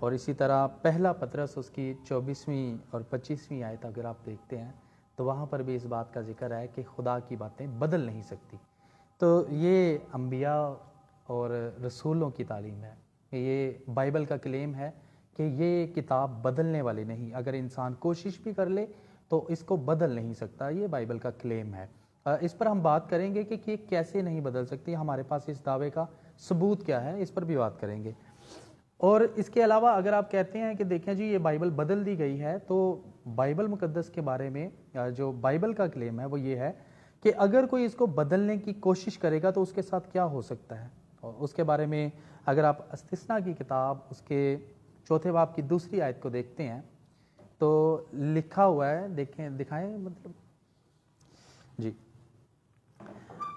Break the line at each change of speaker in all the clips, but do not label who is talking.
اور اسی طرح پہلا پطرس اس کی 24ویں اور 25ویں آیت اگر آپ دیکھتے ہیں تو وہاں پر بھی اس بات کا ذکر ہے کہ خدا کی باتیں بدل نہیں سکتی۔ تو یہ انبیاء اور رسولوں کی تعلیم ہے، یہ بائبل کا کلیم ہے کہ یہ کتاب بدلنے والی نہیں، اگر انسان کوشش بھی کر لے تو اس کو بدل نہیں سکتا، یہ بائبل کا کلیم ہے۔ اس پر ہم بات کریں گے کہ یہ کیسے نہیں بدل سکتی، ہمارے پاس اس دعوے کا ثبوت کیا ہے، اس پر بھی بات کریں گے۔ اور اس کے علاوہ اگر آپ کہتے ہیں کہ دیکھیں جی یہ بائبل بدل دی گئی ہے، تو بائبل مقدس کے بارے میں جو بائبل کا کلیم ہے وہ یہ ہے کہ اگر کوئی اس کو بدلنے کی کوشش کرے گا تو اس کے ساتھ کیا ہو سکتا ہے، اور اس کے بارے میں اگر آپ استثنا کی کتاب اس کے 4 باب کی 2 آیت کو دیکھتے ہیں تو لکھا ہوا ہے، دکھائیں مطلب جی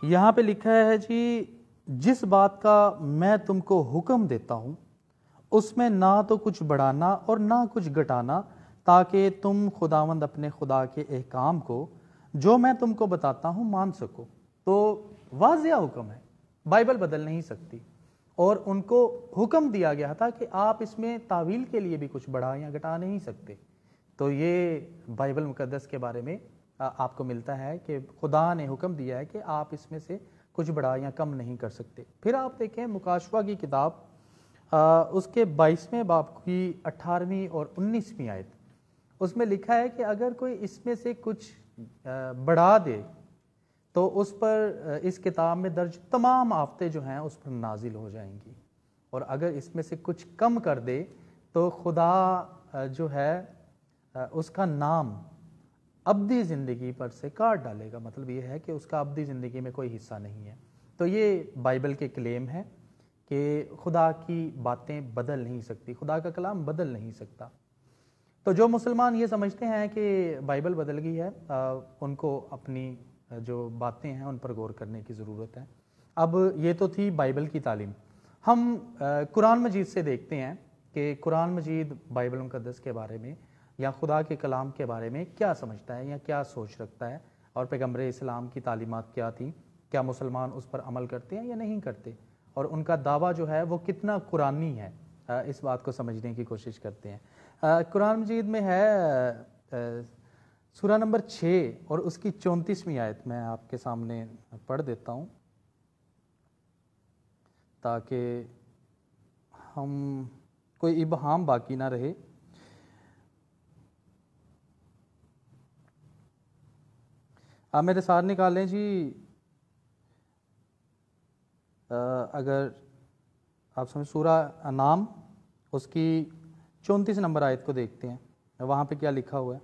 یہاں پہ لکھا ہے جی، جس بات کا میں تم کو حکم دیتا ہوں اس میں نہ تو کچھ بڑھانا اور نہ کچھ گھٹانا، تاکہ تم خداوند اپنے خدا کے احکام کو جو میں تم کو بتاتا ہوں مان سکو۔ تو واضح حکم ہے، بائبل بدل نہیں سکتی، اور ان کو حکم دیا گیا تھا کہ آپ اس میں تعویل کے لیے بھی کچھ بڑھا یا گھٹا نہیں سکتے۔ تو یہ بائبل مقدس کے بارے میں آپ کو ملتا ہے کہ خدا نے حکم دیا ہے کہ آپ اس میں سے کچھ بڑھا یا کم نہیں کر سکتے۔ پھر آپ دیکھیں مکاشفہ کی کتاب اس کے 22ویں باب کی 18ویں اور 19ویں آیت، اس میں لکھا ہے کہ اگر کوئی اس میں سے کچھ بڑھا دے تو اس پر اس کتاب میں درج تمام آفتیں جو ہیں اس پر نازل ہو جائیں گی، اور اگر اس میں سے کچھ کم کر دے تو خدا جو ہے اس کا نام ابدی زندگی پر سے کاٹ ڈالے گا، مطلب یہ ہے کہ اس کا ابدی زندگی میں کوئی حصہ نہیں ہے۔ تو یہ بائبل کے کلیم ہے کہ خدا کی باتیں بدل نہیں سکتی، خدا کا کلام بدل نہیں سکتا۔ تو جو مسلمان یہ سمجھتے ہیں کہ بائبل بدل گئی ہے، ان کو اپنی جو باتیں ہیں ان پر غور کرنے کی ضرورت ہے۔ اب یہ تو تھی بائبل کی تعلیم۔ ہم قرآن مجید سے دیکھتے ہیں کہ قرآن مجید بائبل مقدس کے بارے میں یا خدا کے کلام کے بارے میں کیا سمجھتا ہے یا کیا سوچ رکھتا ہے، اور پیغمبر اسلام کی تعلیمات کیا تھیں، کیا مسلمان اس پر عمل کرتے ہیں یا نہیں کرتے، اور ان کا دعویٰ جو ہے وہ کتنا قرآنی ہے، اس بات کو سمجھنے کی کوشش کرتے ہیں۔ قرآن مجید میں ہے سورہ نمبر 6 اور اس کی 34ویں آیت میں آپ کے سامنے پڑھ دیتا ہوں تاکہ ہم کوئی ابہام باقی نہ رہے۔ آپ میرے ساتھ نکالیں جی، اگر آپ سمجھ سورہ انعام اس کی 34 نمبر آیت کو دیکھتے ہیں، وہاں پہ کیا لکھا ہوا ہے۔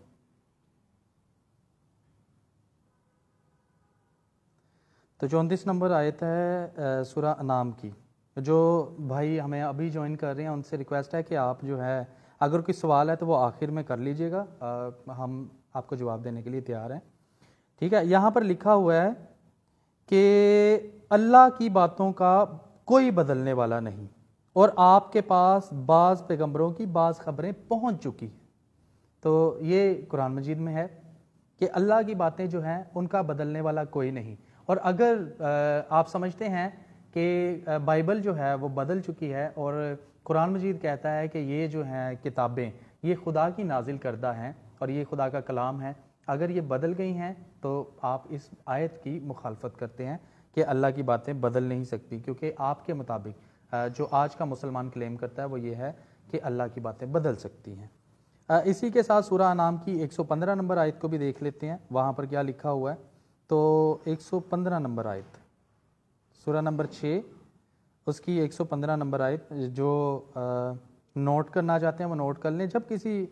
تو 34 نمبر آیت ہے سورہ انعام کی۔ جو بھائی ہمیں ابھی جوائن کر رہے ہیں ان سے ریکویسٹ ہے کہ آپ جو ہے اگر کوئی سوال ہے تو وہ آخر میں کر لیجئے گا، ہم آپ کو جواب دینے کے لیے تیار ہیں، ٹھیک ہے۔ یہاں پر لکھا ہوا ہے کہ اللہ کی باتوں کا کوئی بدلنے والا نہیں، اور آپ کے پاس بعض پیغمبروں کی بعض خبریں پہنچ چکی ہیں۔ تو یہ قرآن مجید میں ہے کہ اللہ کی باتیں جو ہیں ان کا بدلنے والا کوئی نہیں، اور اگر آپ سمجھتے ہیں کہ بائبل جو ہے وہ بدل چکی ہے اور قرآن مجید کہتا ہے کہ یہ جو ہیں کتابیں یہ خدا کی نازل کردہ ہیں اور یہ خدا کا کلام ہے، اگر یہ بدل گئی ہیں تو آپ اس آیت کی مخالفت کرتے ہیں کہ اللہ کی باتیں بدل نہیں سکتی، کیونکہ آپ کے مطابق جو آج کا مسلمان کلیم کرتا ہے وہ یہ ہے کہ اللہ کی باتیں بدل سکتی ہیں۔ اسی کے ساتھ سورہ انعام کی 115 نمبر آیت کو بھی دیکھ لیتے ہیں، وہاں پر کیا لکھا ہوا ہے۔ تو 115 نمبر آیت سورہ نمبر 6 اس کی 115 نمبر آیت، جو نوٹ کرنا چاہتے ہیں وہ نوٹ کر لیں۔ جب کسی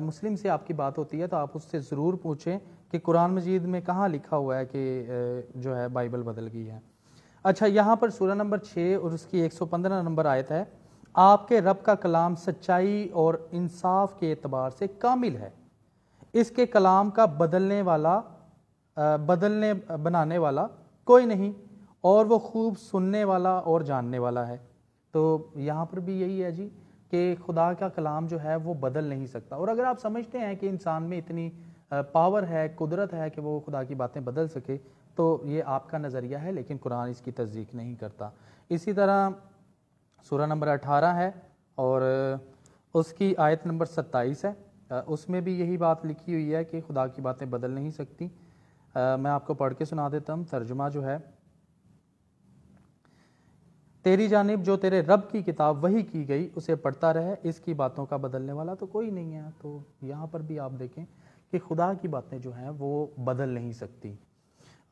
مسلم سے آپ کی بات ہوتی ہے تو آپ اس سے ضرور پوچھیں کہ قرآن مجید میں کہاں لکھا ہوا ہے کہ جو ہے بائبل بدل گئی ہے۔ اچھا، یہاں پر سورہ نمبر 6 اور اس کی 115 نمبر آیت ہے، آپ کے رب کا کلام سچائی اور انصاف کے اعتبار سے کامل ہے، اس کے کلام کا بنانے والا کوئی نہیں، اور وہ خوب سننے والا اور جاننے والا ہے۔ تو یہاں پر بھی یہی ہے جی کہ خدا کا کلام جو ہے وہ بدل نہیں سکتا، اور اگر آپ سمجھتے ہیں کہ انسان میں اتنی پاور ہے، قدرت ہے کہ وہ خدا کی باتیں بدل سکے، تو یہ آپ کا نظریہ ہے، لیکن قرآن اس کی تصدیق نہیں کرتا۔ اسی طرح سورہ نمبر 18 ہے اور اس کی آیت نمبر 27 ہے، اس میں بھی یہی بات لکھی ہوئی ہے کہ خدا کی باتیں بدل نہیں سکتی۔ میں آپ کو پڑھ کے سنا دیتا ہوں، ترجمہ جو ہے، تیری جانب جو تیرے رب کی کتاب وحی کی گئی اسے پڑھتا رہے، اس کی باتوں کا بدلنے والا تو کوئی نہیں ہے۔ تو یہاں پر بھی آپ دیکھیں کہ خدا کی باتیں جو ہیں وہ بدل نہیں سکتی۔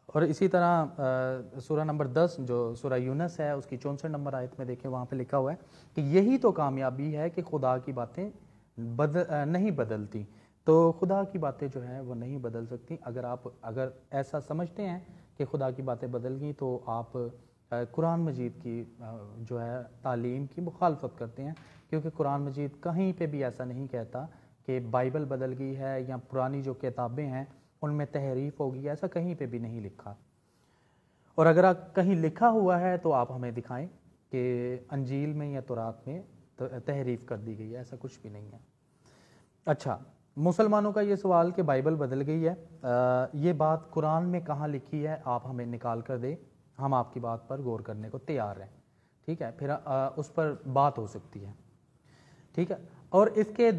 اور اسی طرح سورہ نمبر 10 جو سورہ یونس ہے اس کی 64 نمبر آیت میں دیکھیں، وہاں پہ لکھا ہوا ہے کہ یہی تو کامیابی ہے کہ خدا کی باتیں نہیں بدلتی۔ تو خدا کی باتیں جو ہیں وہ نہیں بدل سکتی۔ اگر ایسا سمجھتے ہیں کہ خدا کی باتیں بدل گئیں تو آپ قرآن مجید کی جو ہے تعلیم کی مخالفت کرتے ہیں، کیونکہ قرآن مجید کہیں پہ بھی ایسا نہیں کہتا کہ بائبل بدل گئی ہے یا پرانی جو کتابیں ہیں ان میں تحریف ہوگی، ایسا کہیں پہ بھی نہیں لکھا۔ اور اگر کہیں لکھا ہوا ہے تو آپ ہمیں دکھائیں کہ انجیل میں یا تورات میں تحریف کر دی گئی ہے، ایسا کچھ بھی نہیں ہے۔ اچھا، مسلمانوں کا یہ سوال کہ بائبل بدل گئی ہے، یہ بات قرآن میں کہاں لکھی ہے آپ ہمیں نکال کر دیں، ہم آپ کی بات پر غور کرنے کو تیار ہیں، ٹھیک ہے، پھر اس پر بات ہو سکتی ہے، ٹھیک ہے۔ اور اس کے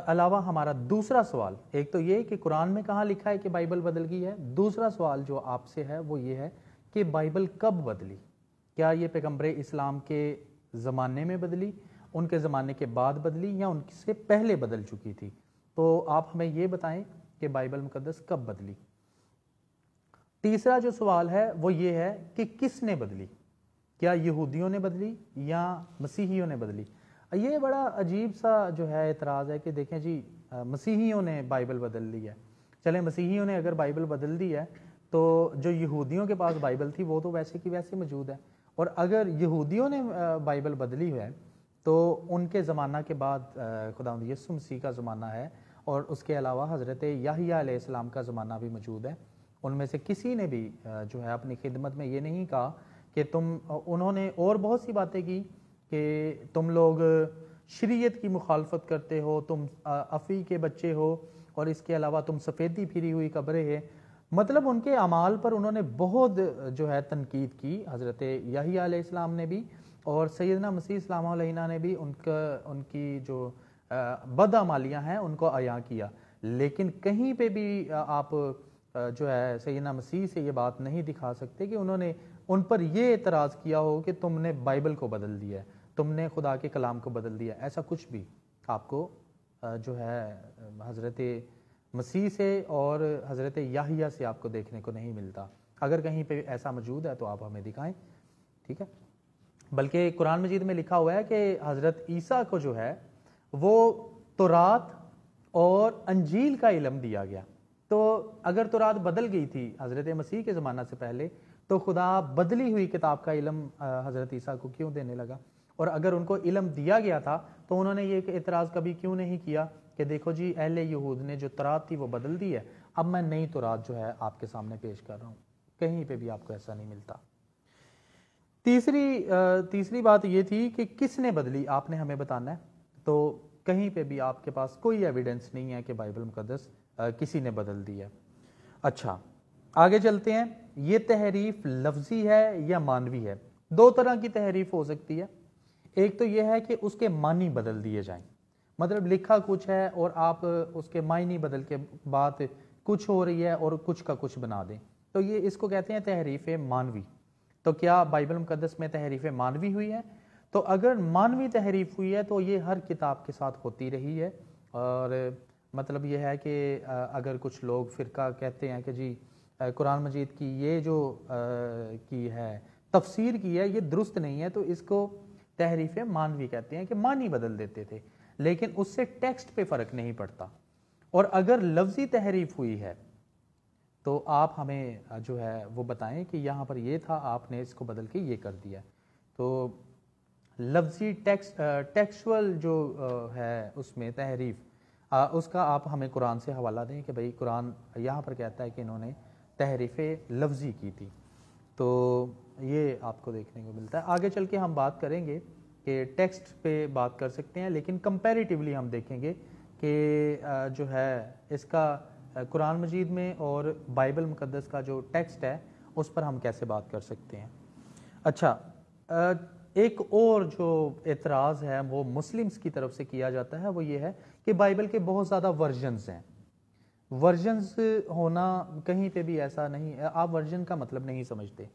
علاوہ ہمارا دوسرا سوال، ایک تو یہ کہ قرآن میں کہاں لکھا ہے کہ بائبل بدل گئی ہے، دوسرا سوال جو آپ سے ہے وہ یہ ہے کہ بائبل کب بدلی؟ کیا یہ پیغمبر اسلام کے زمانے میں بدلی، ان کے زمانے کے بعد بدلی، یا ان سے پہلے بدل چکی تھی؟ تو آپ ہمیں یہ بتائیں کہ بائبل مقدس کب بدلی۔ تیسرا جو سوال ہے وہ یہ ہے کہ کس نے بدلی؟ کیا یہودیوں نے بدلی یا مسیحیوں نے بدلی؟ یہ بڑا عجیب سا جو ہے اعتراض ہے کہ دیکھیں جی مسیحیوں نے بائبل بدل لی ہے۔ چلیں مسیحیوں نے اگر بائبل بدل دی ہے تو جو یہودیوں کے پاس بائبل تھی وہ تو ویسے کی ویسے موجود ہے، اور اگر یہودیوں نے بائبل بدلی ہے تو ان کے زمانہ کے بعد خداوند یسوع مسیح کا زمانہ ہے، اور اس کے علاوہ حضرت یحییٰ علیہ السلام کا زمانہ بھی موجود ہے۔ ان میں سے کسی نے بھی جو ہے اپنی خدمت میں یہ نہیں کہا کہ انہوں نے اور بہت سی باتیں کی کہ تم لوگ شریعت کی مخالفت کرتے ہو، تم افی کے بچے ہو، اور اس کے علاوہ تم سفیدی پھری ہوئی قبریں ہیں۔ مطلب ان کے اعمال پر انہوں نے بہت جو ہے تنقید کی، حضرت یحییٰ علیہ السلام نے بھی اور سیدنا مسیح السلام علیہ نے بھی ان کی جو بدعمالیاں ہیں ان کو عیاں کیا، لیکن کہیں پہ بھی آپ جو ہے سیدنا مسیح سے یہ بات نہیں دکھا سکتے کہ انہوں نے ان پر یہ اعتراض کیا ہو کہ تم نے بائبل کو بدل دیا ہے، تم نے خدا کے کلام کو بدل دیا، ایسا کچھ بھی آپ کو جو ہے حضرت مسیح سے اور حضرت یحییٰ سے آپ کو دیکھنے کو نہیں ملتا۔ اگر کہیں پہ ایسا موجود ہے تو آپ ہمیں دکھائیں، ٹھیک ہے۔ بلکہ قرآن مجید میں لکھا ہوا ہے کہ حضرت عیسیٰ کو جو ہے وہ تورات اور انجیل کا علم دیا گیا۔ تو اگر تورات بدل گئی تھی حضرت مسیح کے زمانہ سے پہلے تو خدا بدلی ہوئی کتاب کا علم حضرت عیسیٰ کو کیوں دینے لگا؟ اور اگر ان کو علم دیا گیا تھا تو انہوں نے یہ اعتراض کبھی کیوں نہیں کیا کہ دیکھو جی اہل یہود نے جو تورات تھی وہ بدل دی ہے، اب میں نئی تورات جو ہے آپ کے سامنے پیش کر رہا ہوں؟ کہیں پہ بھی آپ کو ایسا نہیں ملتا۔ تیسری بات یہ تھی کہ کس نے بدلی، آپ نے ہمیں بتانا ہے۔ تو کہیں پہ بھی آپ کے پاس کوئی ایویڈنس نہیں ہے کہ بائبل مقدس کسی نے بدل دی ہے۔ اچھا آگے چلتے ہیں، یہ تحریف لفظی ہے یا معنوی ہے؟ دو طرح کی تحریف ہو سکتی ہے۔ ایک تو یہ ہے کہ اس کے معنی بدل دیے جائیں، مطلب لکھا کچھ ہے اور آپ اس کے معنی بدل کے بات کچھ ہو رہی ہے اور کچھ کا کچھ بنا دیں، تو یہ اس کو کہتے ہیں تحریف معنوی۔ تو کیا بائبل مقدس میں تحریف معنوی ہوئی ہے؟ تو اگر معنوی تحریف ہوئی ہے تو یہ ہر کتاب کے ساتھ ہوتی رہی ہے، اور مطلب یہ ہے کہ اگر کچھ لوگ فرقہ کہتے ہیں کہ جی قرآن مجید کی یہ جو کی ہے تفسیر کی ہے یہ درست نہیں ہے، تو اس کو تحریف معنوی کہتے ہیں کہ معنی بدل دیتے تھے، لیکن اس سے ٹیکسٹ پہ فرق نہیں پڑتا۔ اور اگر لفظی تحریف ہوئی ہے تو آپ ہمیں جو ہے وہ بتائیں کہ یہاں پر یہ تھا، آپ نے اس کو بدل کے یہ کر دیا۔ تو لفظی ٹیکسچول جو ہے اس میں تحریف، اس کا آپ ہمیں قرآن سے حوالہ دیں کہ بھئی قرآن یہاں پر کہتا ہے کہ انہوں نے تحریف لفظی کی تھی، تو یہ آپ کو دیکھنے کو ملتا ہے۔ آگے چل کے ہم بات کریں گے کہ ٹیکسٹ پہ بات کر سکتے ہیں، لیکن کمپیریٹیولی ہم دیکھیں گے کہ جو ہے اس کا قرآن مجید میں اور بائبل مقدس کا جو ٹیکسٹ ہے اس پر ہم کیسے بات کر سکتے ہیں۔ اچھا ایک اور جو اعتراض ہے وہ مسلمز کی طرف سے کیا جاتا ہے، وہ یہ ہے کہ بائبل کے بہت زیادہ ورژنز ہیں۔ ورژنز ہونا کہیں پہ بھی ایسا نہیں ہے، آپ ورژن کا مطلب نہیں سمجھتے۔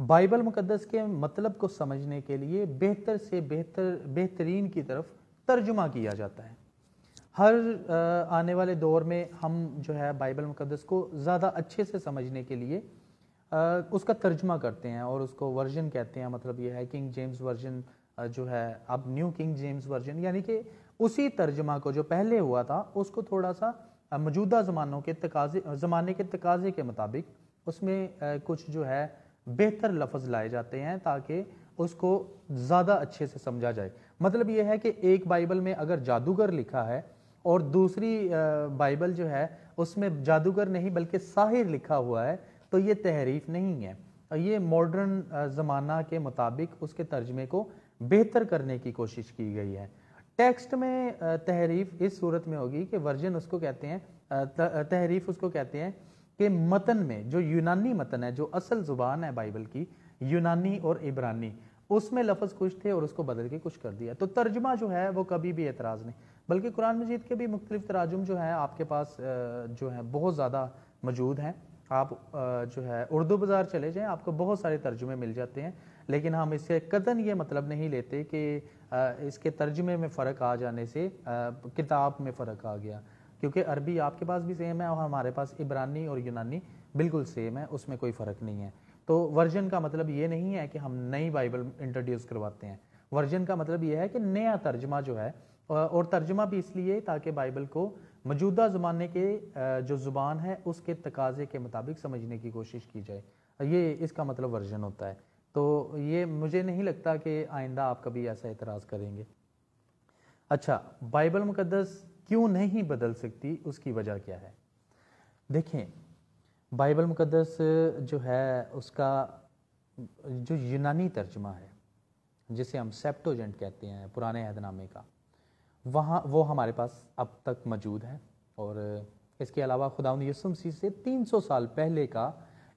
بائبل مقدس کے مطلب کو سمجھنے کے لیے بہتر سے بہترین کی طرف ترجمہ کیا جاتا ہے۔ ہر آنے والے دور میں ہم جو ہے بائبل مقدس کو زیادہ اچھے سے سمجھنے کے لیے اس کا ترجمہ کرتے ہیں اور اس کو ورژن کہتے ہیں۔ مطلب یہ ہے کنگ جیمز ورژن جو ہے اب نیو کنگ جیمز ورژن، یعنی کہ اسی ترجمہ کو جو پہلے ہوا تھا اس کو تھوڑا سا موجودہ زمانے کے تقاضے کے مطابق اس میں کچھ جو ہے بہتر لفظ لائے جاتے ہیں تاکہ اس کو زیادہ اچھے سے سمجھا جائے۔ مطلب یہ ہے کہ ایک بائبل میں اگر جادوگر لکھا ہے اور دوسری بائبل جو ہے اس میں جادوگر نہیں بلکہ ساحر لکھا ہوا ہے تو یہ تحریف نہیں ہے، یہ ماڈرن زمانہ کے مطابق اس کے ترجمے کو بہتر کرنے کی کوشش کی گئی ہے۔ ٹیکسٹ میں تحریف اس صورت میں ہوگی کہ ورژن اس کو کہتے ہیں، تحریف اس کو کہتے ہیں کہ متن میں جو یونانی متن ہے، جو اصل زبان ہے بائبل کی، یونانی اور عبرانی، اس میں لفظ کچھ تھے اور اس کو بدل کے کچھ کر دیا۔ تو ترجمہ جو ہے وہ کبھی بھی اعتراض نہیں، بلکہ قرآن مجید کے بھی مختلف تراجم جو ہیں آپ کے پاس جو ہیں بہت زیادہ موجود ہیں۔ آپ جو ہے اردو بازار چلے جائیں، آپ کو بہت سارے ترجمے مل جاتے ہیں، لیکن ہم اس سے قطعاً یہ مطلب نہیں لیتے کہ اس کے ترجمے میں فرق آ جانے سے کتاب میں فرق آ گیا، کیونکہ عربی آپ کے پاس بھی سیم ہے اور ہمارے پاس عبرانی اور یونانی بالکل سیم ہے، اس میں کوئی فرق نہیں ہے۔ تو ورژن کا مطلب یہ نہیں ہے کہ ہم نئی بائبل انٹروڈیوس کرواتے ہیں، ورژن کا مطلب یہ ہے کہ نیا ترجمہ جو ہے، اور ترجمہ بھی اس لیے تاکہ بائبل کو موجودہ زمانے کے جو زبان ہے اس کے تقاضے کے مطابق سمجھنے کی کوشش کی جائے، یہ اس کا مطلب ورژن ہوتا ہے۔ تو یہ مجھے نہیں لگتا کہ آئندہ آپ کبھی ایسا اعتراض کریں گے۔ اچھا، بائبل مقدس کیوں نہیں بدل سکتی، اس کی وجہ کیا ہے؟ دیکھیں، بائبل مقدس جو ہے اس کا جو یونانی ترجمہ ہے جسے ہم سیپٹوجنٹ کہتے ہیں پرانے عہد نامے کا، وہ ہمارے پاس اب تک موجود ہے، اور اس کے علاوہ خداوند یسوع مسیح سے 300 سال پہلے کا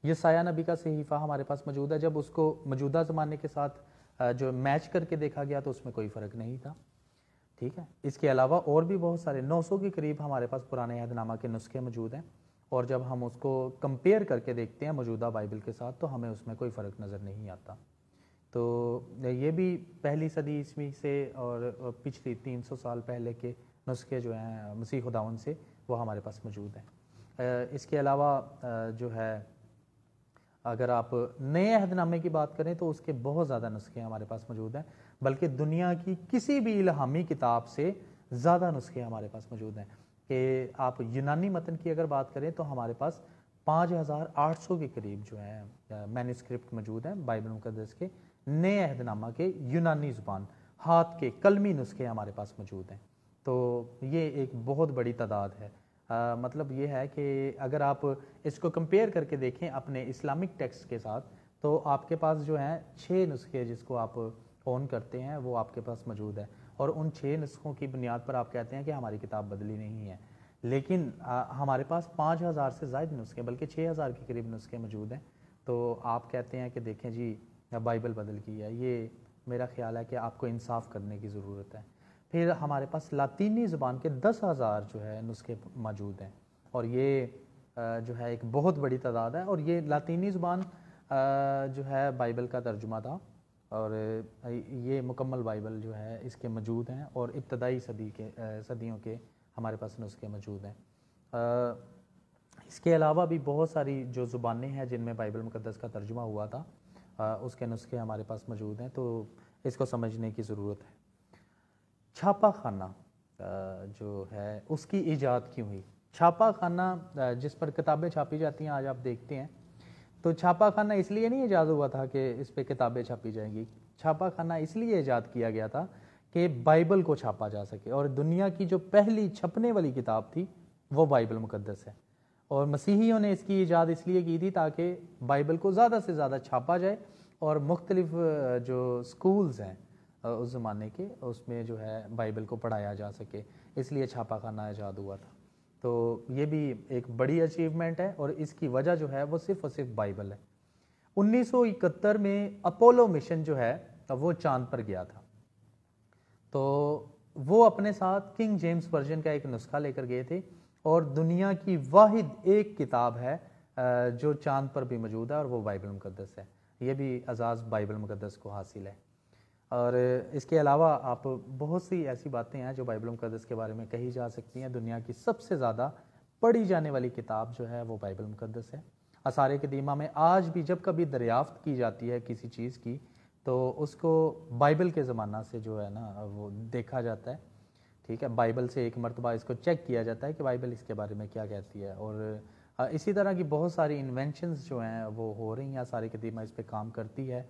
یسایہ نبی کا صحیفہ ہمارے پاس موجود ہے۔ جب اس کو موجودہ زمانے کے ساتھ جو میچ کر کے دیکھا گیا تو اس میں کوئی فرق نہیں تھا، ٹھیک ہے۔ اس کے علاوہ اور بھی بہت سارے 900 کے قریب ہمارے پاس پرانے عہد نامہ کے نسخے موجود ہیں، اور جب ہم اس کو کمپیئر کر کے دیکھتے ہیں موجودہ بائبل کے ساتھ تو ہمیں اس میں کوئی فرق نظر نہیں آتا۔ تو یہ بھی پہلی صدی عیسوی سے اور پچھلی 300 سال پہلے کے نسخے جو ہیں مسیح خداوند سے وہ ہمارے پاس موجود ہیں۔ اس کے علاوہ جو ہے اگر آپ نئے عہد نامے کی بات کریں تو اس کے بہت زیادہ نسخے ہمارے پاس موجود ہیں، بلکہ دنیا کی کسی بھی الہامی کتاب سے زیادہ نسخے ہمارے پاس موجود ہیں۔ کہ آپ یونانی متن کی اگر بات کریں تو ہمارے پاس 5800 کے قریب جو ہے مینuscript موجود ہیں بائبل مقدس کے نئے عہد نامہ کے یونانی زبان، ہاتھ کے قلمی نسخے ہمارے پاس موجود ہیں۔ تو یہ ایک بہت بڑی تعداد ہے۔ مطلب یہ ہے کہ اگر آپ اس کو کمپیئر کر کے دیکھیں اپنے اسلامک ٹیکسٹ کے ساتھ تو آپ کے پاس جو ہیں 6 نسخے جس کو آپ اون کرتے ہیں وہ آپ کے پاس موجود ہے، اور ان 6 نسخوں کی بنیاد پر آپ کہتے ہیں کہ ہماری کتاب بدلی نہیں ہے، لیکن ہمارے پاس 5000 سے زائد نسخے بلکہ 6000 کے قریب نسخے موجود ہیں۔ تو آپ کہتے ہیں کہ دیکھیں جی بائبل بدل گئی ہے، یہ میرا خیال ہے کہ آپ کو انصاف کرنے کی ضرورت ہے۔ پھر ہمارے پاس لاطینی زبان کے 10,000 جو ہے نسخے موجود ہیں، اور یہ جو ہے ایک بہت بڑی تعداد ہے، اور یہ لاطینی زبان جو ہے بائبل کا ترجمہ تھا، اور یہ مکمل بائبل جو ہے اس کے موجود ہیں، اور ابتدائی صدیوں کے ہمارے پاس نسخے موجود ہیں۔ اس کے علاوہ بھی بہت ساری جو زبانیں ہیں جن میں بائبل مقدس کا ترجمہ ہوا تھا اس کے نسخے ہمارے پاس موجود ہیں، تو اس کو سمجھنے کی ضرورت ہے۔ چھاپا خانہ جو ہے اس کی ایجاد کیوں ہوئی؟ چھاپا خانہ جس پر کتابیں چھاپی جاتی ہیں آج آپ دیکھتے ہیں، تو چھاپا خانہ اس لیے نہیں ایجاد ہوا تھا کہ اس پہ کتابیں چھاپی جائیں گی، چھاپا خانہ اس لیے ایجاد کیا گیا تھا کہ بائبل کو چھاپا جا سکے، اور دنیا کی جو پہلی چھپنے والی کتاب تھی وہ بائبل مقدس ہے، اور مسیحیوں نے اس کی ایجاد اس لیے کی تھی تاکہ بائبل کو زیادہ سے زیادہ چھاپا جائے، اور مختلف جو سکولز ہیں اس زمانے کے اس میں جو ہے بائبل کو پڑھایا جا سکے، اس لیے چھاپا خانہ ایجاد ہوا تھا۔ تو یہ بھی ایک بڑی اچیومنٹ ہے، اور اس کی وجہ جو ہے وہ صرف اور صرف بائبل ہے۔ 1971 میں اپولو مشن جو ہے وہ چاند پر گیا تھا، تو وہ اپنے ساتھ کنگ جیمز ورژن کا ایک نسخہ لے کر گئے تھے، اور دنیا کی واحد ایک کتاب ہے جو چاند پر بھی موجود ہے، اور وہ بائبل مقدس ہے۔ یہ بھی اعزاز بائبل مقدس کو حاصل ہے۔ اور اس کے علاوہ آپ بہت سی ایسی باتیں ہیں جو بائبل مقدس کے بارے میں کہی جا سکتی ہیں۔ دنیا کی سب سے زیادہ پڑھی جانے والی کتاب جو ہے وہ بائبل مقدس ہے۔ آثار قدیمہ میں آج بھی جب کبھی دریافت کی جاتی ہے کسی چیز کی، تو اس کو بائبل کے زمانہ سے جو ہے نا وہ دیکھا جاتا ہے، ٹھیک ہے، بائبل سے ایک مرتبہ اس کو چیک کیا جاتا ہے کہ بائبل اس کے بارے میں کیا کہتی ہے۔ اور اسی طرح کی بہت ساری انوینشنز جو ہیں وہ ہو رہی ہیں، آثار قدیمہ اس پہ کام کرتی ہے۔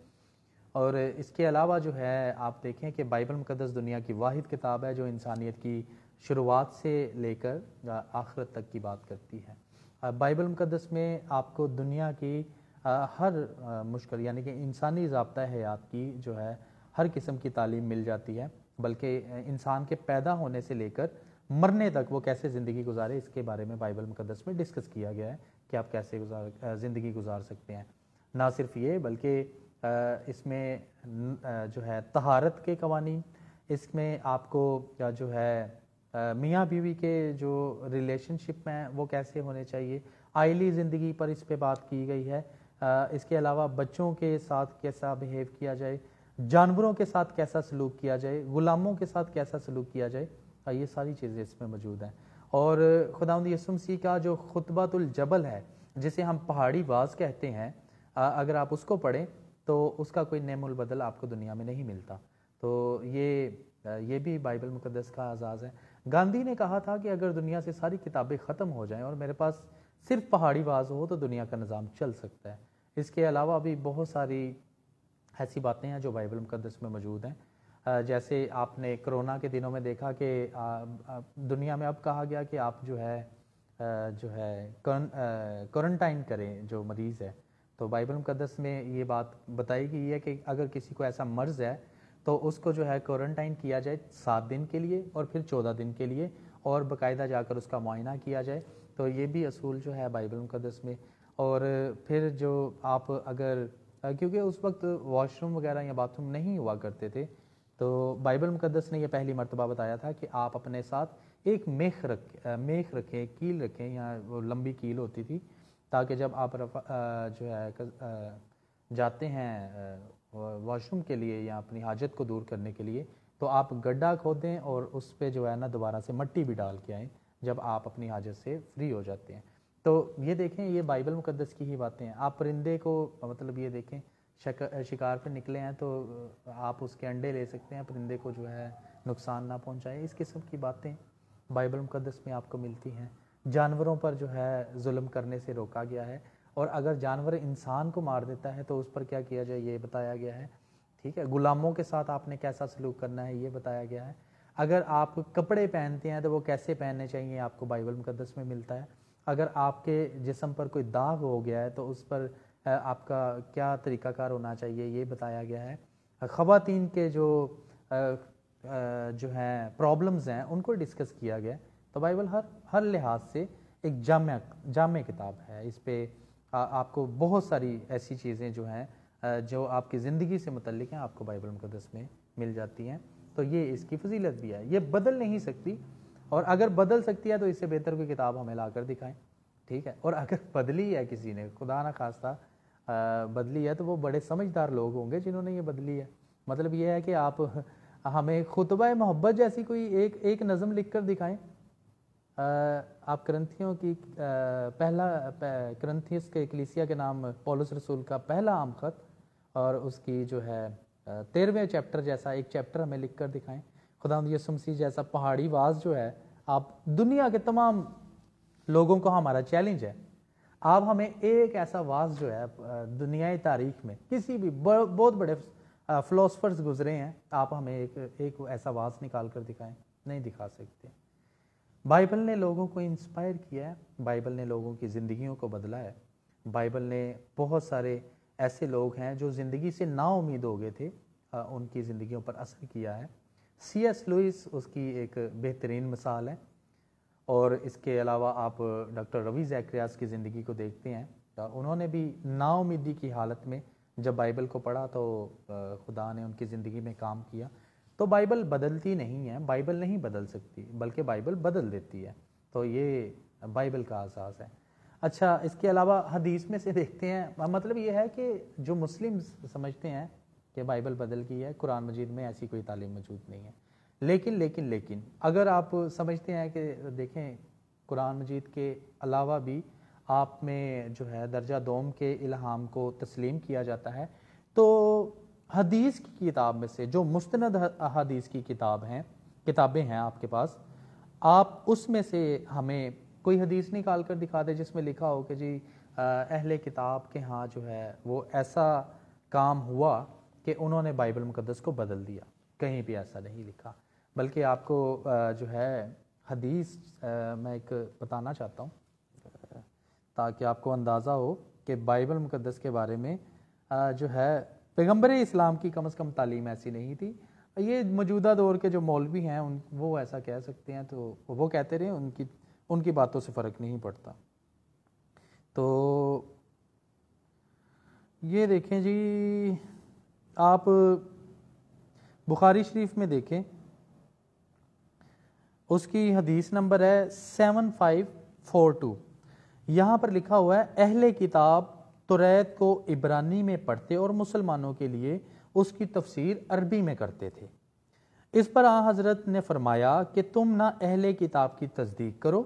اور اس کے علاوہ جو ہے آپ دیکھیں کہ بائبل مقدس دنیا کی واحد کتاب ہے جو انسانیت کی شروعات سے لے کر آخرت تک کی بات کرتی ہے۔ بائبل مقدس میں آپ کو دنیا کی ہر مشکل یعنی کہ انسانی ضابطہ حیات کی جو ہے ہر قسم کی تعلیم مل جاتی ہے، بلکہ انسان کے پیدا ہونے سے لے کر مرنے تک وہ کیسے زندگی گزارے اس کے بارے میں بائبل مقدس میں ڈسکس کیا گیا ہے کہ آپ کیسے زندگی گزار سکتے ہیں۔ نہ صرف یہ بلکہ اس میں جو ہے طہارت کے قوانین، اس میں آپ کو جو ہے میاں بیوی کے جو ریلیشن شپ ہیں وہ کیسے ہونے چاہیے، آئلی زندگی پر اس پہ بات کی گئی ہے۔ اس کے علاوہ بچوں کے ساتھ کیسا بیہیو کیا جائے، جانوروں کے ساتھ کیسا سلوک کیا جائے، غلاموں کے ساتھ کیسا سلوک کیا جائے، یہ ساری چیزیں اس میں موجود ہیں۔ اور خداوند یسوع مسیح کا جو خطبۃ الجبل ہے جسے ہم پہاڑی واز کہتے ہیں، اگر آپ اس کو پڑھیں تو اس کا کوئی نعم البدل آپ کو دنیا میں نہیں ملتا۔ تو یہ بھی بائبل مقدس کا اعزاز ہے۔ گاندھی نے کہا تھا کہ اگر دنیا سے ساری کتابیں ختم ہو جائیں اور میرے پاس صرف پہاڑی واز ہو تو دنیا کا نظام چل سکتا ہے۔ اس کے علاوہ بھی بہت ساری ایسی باتیں ہیں جو بائبل مقدس میں موجود ہیں۔ جیسے آپ نے کرونا کے دنوں میں دیکھا کہ دنیا میں اب کہا گیا کہ آپ جو ہے کوارنٹائن کریں جو مریض ہے، تو بائبل مقدس میں یہ بات بتائی گئی ہے کہ اگر کسی کو ایسا مرض ہے تو اس کو جو ہے کوارنٹائن کیا جائے 7 دن کے لیے اور پھر 14 دن کے لیے، اور باقاعدہ جا کر اس کا معائنہ کیا جائے۔ تو یہ بھی اصول جو ہے بائبل مقدس میں۔ اور پھر جو آپ اگر کیونکہ اس وقت واش روم وغیرہ یا باتھ روم نہیں ہوا کرتے تھے، تو بائبل مقدس نے یہ پہلی مرتبہ بتایا تھا کہ آپ اپنے ساتھ ایک میخ رکھیں، کیل رکھیں، یا وہ لمبی کیل ہوتی تھی، تاکہ جب آپ جو ہے جاتے ہیں واش روم کے لیے یا اپنی حاجت کو دور کرنے کے لیے، تو آپ گڈھا کھودیں اور اس پہ جو ہے نا دوبارہ سے مٹی بھی ڈال کے آئیں جب آپ اپنی حاجت سے فری ہو جاتے ہیں۔ تو یہ دیکھیں، یہ بائبل مقدس کی ہی باتیں ہیں۔ آپ پرندے کو مطلب یہ دیکھیں، شکار پہ نکلے ہیں تو آپ اس کے انڈے لے سکتے ہیں، پرندے کو جو ہے نقصان نہ پہنچائیں۔ اس قسم کی باتیں بائبل مقدس میں آپ کو ملتی ہیں۔ جانوروں پر جو ہے ظلم کرنے سے روکا گیا ہے، اور اگر جانور انسان کو مار دیتا ہے تو اس پر کیا کیا جائے یہ بتایا گیا ہے، ٹھیک ہے۔ غلاموں کے ساتھ آپ نے کیسا سلوک کرنا ہے یہ بتایا گیا ہے۔ اگر آپ کپڑے پہنتے ہیں تو وہ کیسے پہننے چاہیے آپ کو بائبل مقدس میں ملتا ہے۔ اگر آپ کے جسم پر کوئی داغ ہو گیا ہے تو اس پر آپ کا کیا طریقہ کار ہونا چاہیے یہ بتایا گیا ہے۔ خواتین کے جو ہیں پرابلمز ہیں ان کو ڈسکس کیا گیا ہے۔ تو بائبل ہر لحاظ سے ایک جامع کتاب ہے۔ اس پہ آپ کو بہت ساری ایسی چیزیں جو ہیں جو آپ کی زندگی سے متعلق ہیں آپ کو بائبل مقدس میں مل جاتی ہیں۔ تو یہ اس کی فضیلت بھی ہے، یہ بدل نہیں سکتی، اور اگر بدل سکتی ہے تو اس سے بہتر کوئی کتاب ہمیں لا کر دکھائیں، ٹھیک ہے۔ اور اگر بدلی ہے کسی نے، خدا نہ خواستہ بدلی ہے، تو وہ بڑے سمجھدار لوگ ہوں گے جنہوں نے یہ بدلی ہے۔ مطلب یہ ہے کہ آپ ہمیں خطبہ محبت جیسی کوئی ایک نظم لکھ کر دکھائیں۔ آپ کرنتھیوں کی کرنتھیس کے کلیسیا کے نام پولس رسول کا پہلا عام خط اور اس کی جو ہے 13ویں چیپٹر جیسا ایک چیپٹر ہمیں لکھ کر دکھائیں۔ خداوند یسوع مسیح جیسا پہاڑی واز جو ہے، آپ دنیا کے تمام لوگوں کو ہمارا چیلنج ہے، آپ ہمیں ایک ایسا واز جو ہے دنیائی تاریخ میں کسی بھی بہت بڑے فلاسفرز گزرے ہیں، آپ ہمیں ایک ایسا واز نکال کر دکھائیں، نہیں دکھا سکتے۔ بائبل نے لوگوں کو انسپائر کیا ہے، بائبل نے لوگوں کی زندگیوں کو بدلا ہے۔ بائبل نے بہت سارے ایسے لوگ ہیں جو زندگی سے نا امید ہو گئے تھے، ان کی زندگیوں پر اثر کیا ہے۔ سی ایس لوئس اس کی ایک بہترین مثال ہے، اور اس کے علاوہ آپ ڈاکٹر روی زیکریاس کی زندگی کو دیکھتے ہیں، انہوں نے بھی نا امیدی کی حالت میں جب بائبل کو پڑھا تو خدا نے ان کی زندگی میں کام کیا. تو بائبل بدلتی نہیں ہے, بائبل نہیں بدل سکتی, بلکہ بائبل بدل دیتی ہے. تو یہ بائبل کا اساس ہے. اچھا, اس کے علاوہ حدیث میں سے دیکھتے ہیں, مطلب یہ ہے کہ جو مسلم سمجھتے ہیں کہ بائبل بدل گئی ہے, قرآن مجید میں ایسی کوئی تعلیم موجود نہیں ہے. لیکن اگر آپ سمجھتے ہیں کہ دیکھیں قرآن مجید کے علاوہ بھی آپ میں جو ہے درجہ دوم کے الہام کو تسلیم کیا جاتا ہے, تو حدیث کی کتاب میں سے جو مستند حدیث کی کتابیں ہیں آپ کے پاس, آپ اس میں سے ہمیں کوئی حدیث نکال کر دکھا دیں جس میں لکھا ہو کہ جی اہل کتاب کے ہاں جو ہے وہ ایسا کام ہوا کہ انہوں نے بائبل مقدس کو بدل دیا. کہیں بھی ایسا نہیں لکھا, بلکہ آپ کو جو ہے حدیث میں ایک بتانا چاہتا ہوں تاکہ آپ کو اندازہ ہو کہ بائبل مقدس کے بارے میں جو ہے پیغمبر اسلام کی کم از کم تعلیم ایسی نہیں تھی. یہ موجودہ دور کے جو مولوی ہیں وہ ایسا کہہ سکتے ہیں, تو وہ کہتے رہے, ان کی باتوں سے فرق نہیں پڑتا. تو یہ دیکھیں جی, آپ بخاری شریف میں دیکھیں, اس کی حدیث نمبر ہے 7542. یہاں پر لکھا ہوا ہے اہل کتاب توریت کو عبرانی میں پڑھتے اور مسلمانوں کے لیے اس کی تفسیر عربی میں کرتے تھے. اس پر آن حضرت نے فرمایا کہ تم نہ اہل کتاب کی تصدیق کرو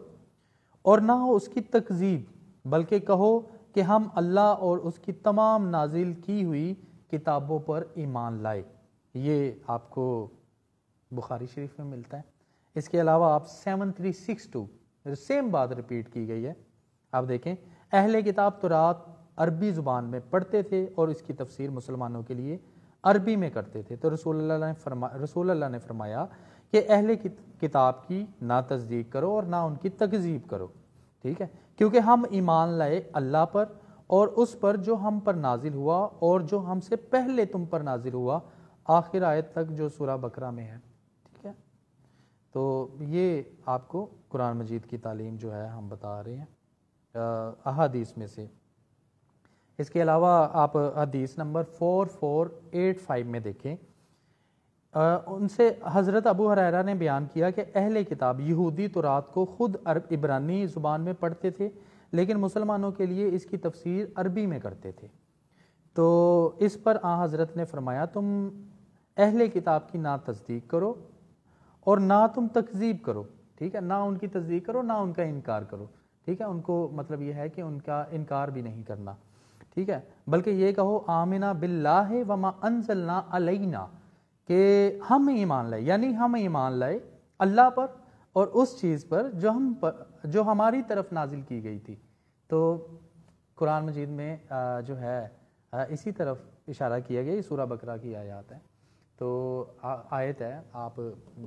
اور نہ ہو اس کی تکذیب, بلکہ کہو کہ ہم اللہ اور اس کی تمام نازل کی ہوئی کتابوں پر ایمان لائے. یہ آپ کو بخاری شریف میں ملتا ہے. اس کے علاوہ آپ 7362 سیم بات ریپیٹ کی گئی ہے. آپ دیکھیں اہل کتاب تورات عربی زبان میں پڑھتے تھے اور اس کی تفسیر مسلمانوں کے لیے عربی میں کرتے تھے. تو رسول اللہ نے فرمایا کہ اہل کتاب کی نہ تصدیق کرو اور نہ ان کی تکذیب کرو, ٹھیک ہے, کیونکہ ہم ایمان لائے اللہ پر اور اس پر جو ہم پر نازل ہوا اور جو ہم سے پہلے تم پر نازل ہوا, آخر آیت تک جو سورہ بقرہ میں ہے. ٹھیک ہے, تو یہ آپ کو قرآن مجید کی تعلیم جو ہے ہم بتا رہے ہیں احادیث میں سے. اس کے علاوہ آپ حدیث نمبر 4485 میں دیکھیں, ان سے حضرت ابو ہریرہ نے بیان کیا کہ اہل کتاب یہودی تورات کو خود عبرانی زبان میں پڑھتے تھے, لیکن مسلمانوں کے لیے اس کی تفسیر عربی میں کرتے تھے. تو اس پر آن حضرت نے فرمایا تم اہل کتاب کی نہ تصدیق کرو اور نہ تم تکذیب کرو. ٹھیک ہے, نہ ان کی تصدیق کرو نہ ان کا انکار کرو. ٹھیک ہے, ان کو مطلب یہ ہے کہ ان کا انکار بھی نہیں کرنا. ٹھیک ہے, بلکہ یہ کہو آمنا باللہ وما انزلنا علینا, کہ ہم ایمان لائے, یعنی ہم ایمان لائے اللہ پر اور اس چیز پر جو ہماری طرف نازل کی گئی تھی. تو قرآن مجید میں جو ہے اسی طرف اشارہ کیا گیا. یہ سورہ بقرہ کی آیات ہے, تو آیت ہے, آپ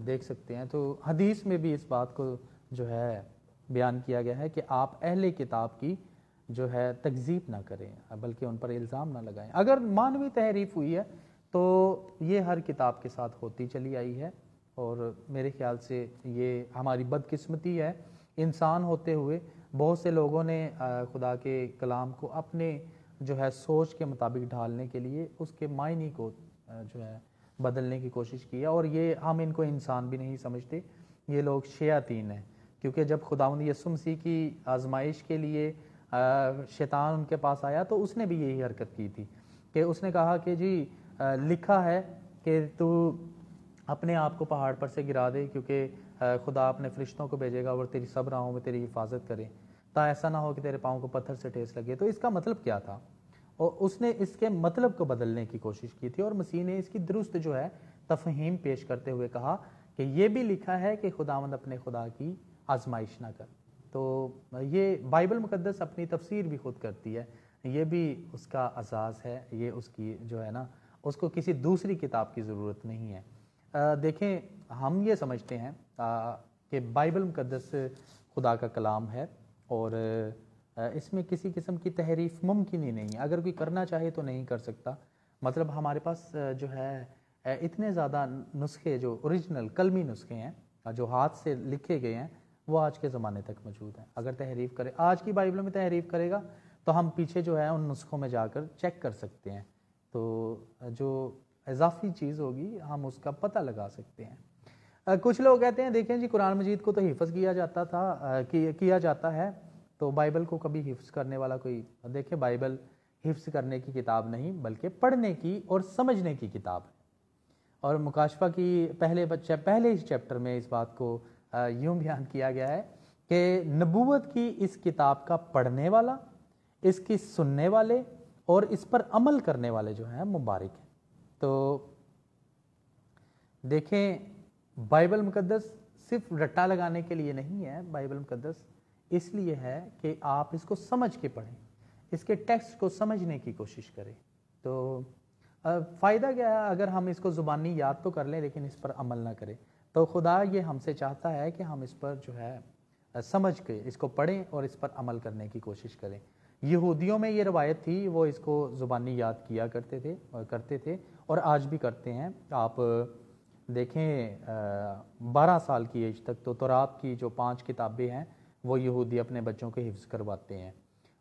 دیکھ سکتے ہیں. تو حدیث میں بھی اس بات کو جو ہے بیان کیا گیا ہے کہ آپ اہل کتاب کی جو ہے تکذیب نہ کریں, بلکہ ان پر الزام نہ لگائیں. اگر مانوی تحریف ہوئی ہے تو یہ ہر کتاب کے ساتھ ہوتی چلی آئی ہے, اور میرے خیال سے یہ ہماری بدقسمتی ہے. انسان ہوتے ہوئے بہت سے لوگوں نے خدا کے کلام کو اپنے جو ہے سوچ کے مطابق ڈھالنے کے لیے اس کے معنی کو جو ہے بدلنے کی کوشش کی ہے, اور یہ ہم ان کو انسان بھی نہیں سمجھتے, یہ لوگ شیاطین ہیں. کیونکہ جب خداوند یسوع مسیح کی آزمائش کے لیے شیطان ان کے پاس آیا تو اس نے بھی یہی حرکت کی تھی کہ اس نے کہا کہ جی لکھا ہے کہ تو اپنے آپ کو پہاڑ پر سے گرا دے, کیونکہ خدا اپنے فرشتوں کو بھیجے گا اور تیری سب راہوں میں تیری حفاظت کرے, تا ایسا نہ ہو کہ تیرے پاؤں کو پتھر سے ٹھیس لگے. تو اس کا مطلب کیا تھا, اور اس نے اس کے مطلب کو بدلنے کی کوشش کی تھی, اور مسیح نے اس کی درست جو ہے تفہیم پیش کرتے ہوئے کہا کہ یہ بھی لکھا ہے کہ خداوند اپنے خدا کی آزمائش نہ کر. تو یہ بائبل مقدس اپنی تفسیر بھی خود کرتی ہے, یہ بھی اس کا اعزاز ہے, یہ اس کی جو ہے نا اس کو کسی دوسری کتاب کی ضرورت نہیں ہے. دیکھیں ہم یہ سمجھتے ہیں کہ بائبل مقدس خدا کا کلام ہے اور اس میں کسی قسم کی تحریف ممکن ہی نہیں ہے. اگر کوئی کرنا چاہے تو نہیں کر سکتا. مطلب ہمارے پاس جو ہے اتنے زیادہ نسخے جو اوریجنل قلمی نسخے ہیں جو ہاتھ سے لکھے گئے ہیں وہ آج کے زمانے تک موجود ہیں. اگر تحریف کرے, آج کی بائبل میں تحریف کرے گا تو ہم پیچھے جو ہے ان نسخوں میں جا کر چیک کر سکتے ہیں تو جو اضافی چیز ہوگی ہم اس کا پتہ لگا سکتے ہیں۔ کچھ لوگ کہتے ہیں دیکھیں جی قرآن مجید کو تو حفظ کیا جاتا تھا کیا جاتا ہے، تو بائبل کو کبھی حفظ کرنے والا کوئی؟ دیکھیں بائبل حفظ کرنے کی کتاب نہیں بلکہ پڑھنے کی اور سمجھنے کی کتاب ہے، اور مکاشفہ کی پہلے اس چیپٹر میں اس بات کو یوں بیان کیا گیا ہے کہ نبوت کی اس کتاب کا پڑھنے والا، اس کی سننے والے اور اس پر عمل کرنے والے جو ہیں مبارک ہیں۔ تو دیکھیں بائبل مقدس صرف رٹا لگانے کے لیے نہیں ہے، بائبل مقدس اس لیے ہے کہ آپ اس کو سمجھ کے پڑھیں، اس کے ٹیکسٹ کو سمجھنے کی کوشش کریں۔ تو فائدہ کیا ہے اگر ہم اس کو زبانی یاد تو کر لیں لیکن اس پر عمل نہ کریں؟ تو خدا یہ ہم سے چاہتا ہے کہ ہم اس پر جو ہے سمجھ کے اس کو پڑھیں اور اس پر عمل کرنے کی کوشش کریں۔ یہودیوں میں یہ روایت تھی، وہ اس کو زبانی یاد کیا کرتے تھے اور آج بھی کرتے ہیں۔ آپ دیکھیں 12 سال کی ایج تک تو تورات کی جو 5 کتابیں ہیں وہ یہودی اپنے بچوں کے حفظ کرواتے ہیں،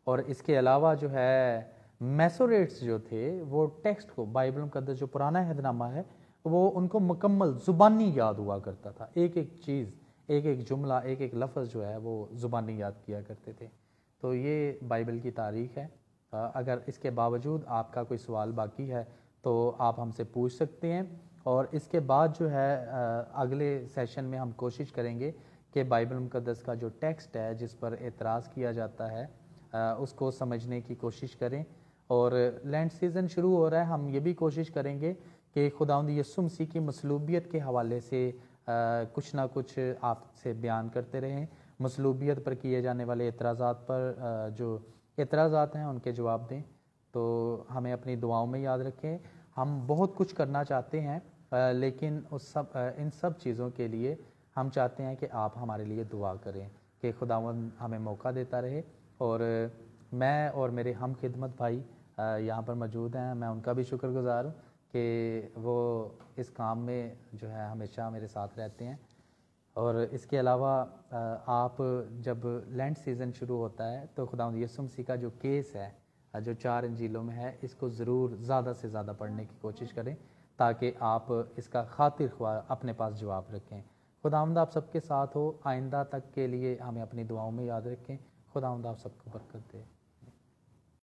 اور اس کے علاوہ جو ہے میسوریٹس جو تھے وہ ٹیکسٹ کو، بائبل مقدس جو پرانا عہد نامہ ہے وہ ان کو مکمل زبانی یاد ہوا کرتا تھا، ایک ایک چیز، ایک ایک جملہ، ایک ایک لفظ جو ہے وہ زبانی یاد کیا کرتے تھے۔ تو یہ بائبل کی تاریخ ہے۔ اگر اس کے باوجود آپ کا کوئی سوال باقی ہے تو آپ ہم سے پوچھ سکتے ہیں، اور اس کے بعد جو ہے اگلے سیشن میں ہم کوشش کریں گے کہ بائبل مقدس کا جو ٹیکسٹ ہے جس پر اعتراض کیا جاتا ہے اس کو سمجھنے کی کوشش کریں۔ اور لینڈ سیزن شروع ہو رہا ہے، ہم یہ بھی کوشش کریں گے کہ خداوند یسوع مسیح کی مصلوبیت کے حوالے سے کچھ نہ کچھ آپ سے بیان کرتے رہیں، مصلوبیت پر کیے جانے والے اعتراضات پر جو اعتراضات ہیں ان کے جواب دیں۔ تو ہمیں اپنی دعاؤں میں یاد رکھیں، ہم بہت کچھ کرنا چاہتے ہیں لیکن ان سب چیزوں کے لیے ہم چاہتے ہیں کہ آپ ہمارے لیے دعا کریں کہ خداوند ہمیں موقع دیتا رہے۔ اور میں اور میرے ہم خدمت بھائی یہاں پر موجود ہیں، میں ان کا بھی شکر گزار ہوں کہ وہ اس کام میں جو ہے ہمیشہ میرے ساتھ رہتے ہیں۔ اور اس کے علاوہ آپ جب لینڈ سیزن شروع ہوتا ہے تو خداوند یسوع مسیح کا جو کیس ہے جو 4 انجیلوں میں ہے اس کو ضرور زیادہ سے زیادہ پڑھنے کی کوشش کریں تاکہ آپ اس کا خاطر خواہ اپنے پاس جواب رکھیں۔ خداوند آپ سب کے ساتھ ہو، آئندہ تک کے لیے ہمیں اپنی دعاؤں میں یاد رکھیں۔ خداوند آپ سب کو برکت دے۔